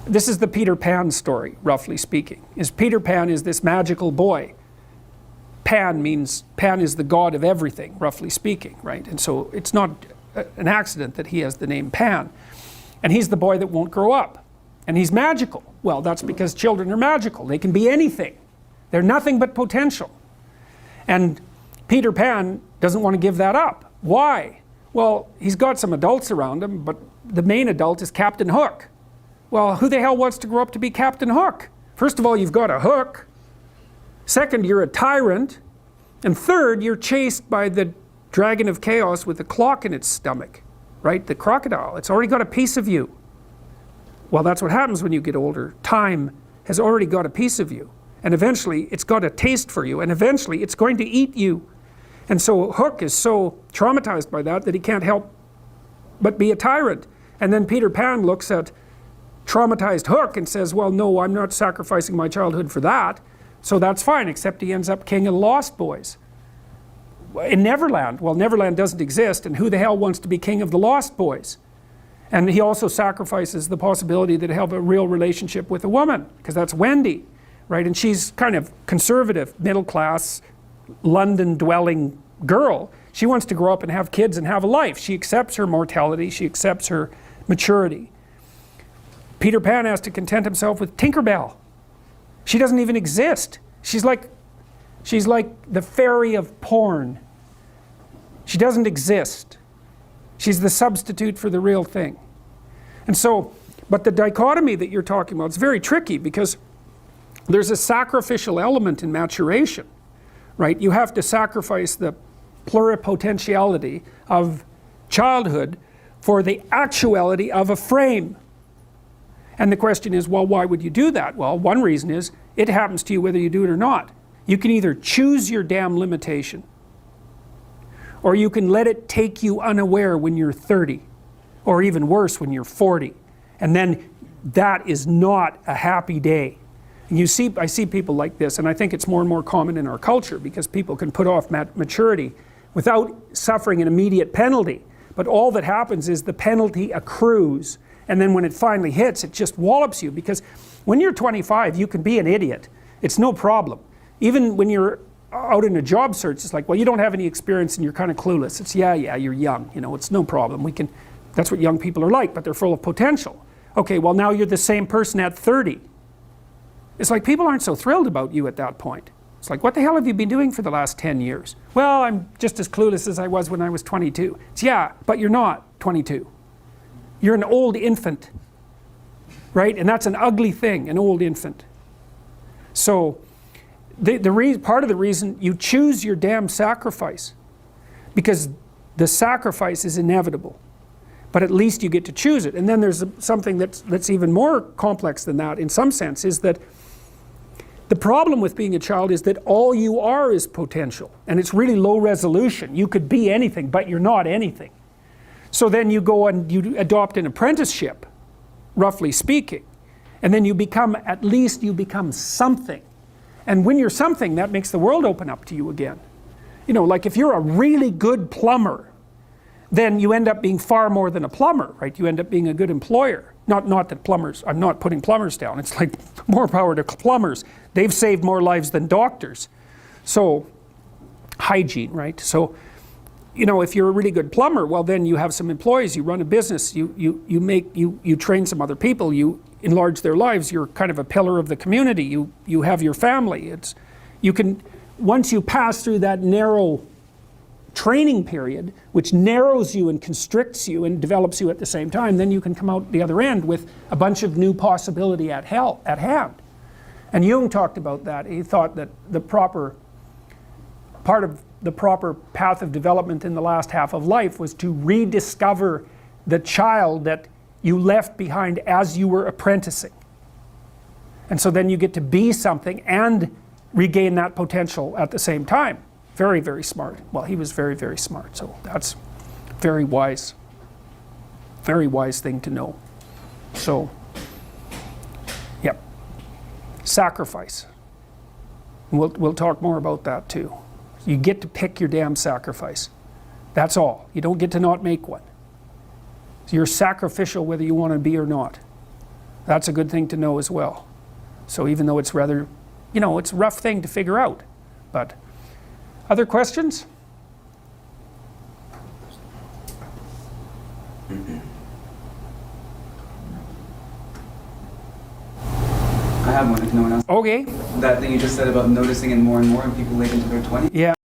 this is the Peter Pan story, roughly speaking. Peter Pan is this magical boy. Pan is the god of everything, roughly speaking, right? And so it's not an accident that he has the name Pan. And he's the boy that won't grow up. And he's magical. Well, that's because children are magical. They can be anything. They're nothing but potential. And Peter Pan doesn't want to give that up. Why? Well, he's got some adults around him, but the main adult is Captain Hook. Well, who the hell wants to grow up to be Captain Hook? First of all, you've got a hook. Second, you're a tyrant. And third, you're chased by the dragon of chaos with a clock in its stomach, right? The crocodile. It's already got a piece of you. Well, that's what happens when you get older. Time has already got a piece of you. And eventually, it's got a taste for you. And eventually, it's going to eat you. And so Hook is so traumatized by that he can't help but be a tyrant. And then Peter Pan looks at traumatized Hook and says, well, no, I'm not sacrificing my childhood for that. So that's fine, except he ends up king of the Lost Boys. In Neverland, well, Neverland doesn't exist, and who the hell wants to be king of the Lost Boys? And he also sacrifices the possibility that he'll have a real relationship with a woman, because that's Wendy, right? And she's kind of conservative, middle class, London dwelling girl. She wants to grow up and have kids and have a life. She accepts her mortality, she accepts her maturity. Peter Pan has to content himself with Tinkerbell. She doesn't even exist. She's like the fairy of porn. She doesn't exist. She's the substitute for the real thing. And so, but the dichotomy that you're talking about is very tricky, because there's a sacrificial element in maturation, right? You have to sacrifice the pluripotentiality of childhood for the actuality of a frame. And the question is, well, why would you do that? Well, one reason is it happens to you whether you do it or not. You can either choose your damn limitation, or you can let it take you unaware when you're 30, or even worse, when you're 40. And then that is not a happy day. And I see people like this, and I think it's more and more common in our culture, because people can put off maturity without suffering an immediate penalty. But all that happens is the penalty accrues, and then when it finally hits, it just wallops you. Because when you're 25, you can be an idiot. It's no problem. Even when you're out in a job search, it's like, well, you don't have any experience and you're kind of clueless. It's yeah, you're young, it's no problem. That's what young people are like, but they're full of potential. Okay, well, now you're the same person at 30. It's like people aren't so thrilled about you at that point. It's like, what the hell have you been doing for the last 10 years? Well, I'm just as clueless as I was when I was 22. It's yeah, but you're not 22. You're an old infant, right? And that's an ugly thing, an old infant. So part of the reason you choose your damn sacrifice, because the sacrifice is inevitable, but at least you get to choose it. And then there's something that's even more complex than that in some sense, is that the problem with being a child is that all you are is potential, and it's really low resolution. You could be anything, but you're not anything. So then you go and you adopt an apprenticeship, roughly speaking, and then at least you become something. And when you're something, that makes the world open up to you again. Like if you're a really good plumber, then you end up being far more than a plumber, right? You end up being a good employer. Not that plumbers, I'm not putting plumbers down. It's like more power to plumbers. They've saved more lives than doctors. So, hygiene, right? So, if you're a really good plumber, well, then you have some employees, you run a business, you train some other people, you enlarge their lives, you're kind of a pillar of the community, you have your family. Once you pass through that narrow training period, which narrows you and constricts you and develops you at the same time, then you can come out the other end with a bunch of new possibility at hand. And Jung talked about that. He thought that part of the proper path of development in the last half of life was to rediscover the child that you left behind as you were apprenticing. And so then you get to be something and regain that potential at the same time. Very, very smart. Well, he was very, very smart, so that's very wise thing to know. So, yep, sacrifice. We'll talk more about that too. You get to pick your damn sacrifice. That's all. You don't get to not make one. So you're sacrificial whether you want to be or not. That's a good thing to know as well. So even though it's rather, it's a rough thing to figure out. But other questions? I have one if no one else. Okay. That thing you just said about noticing it more and more in people late into their 20s. Yeah.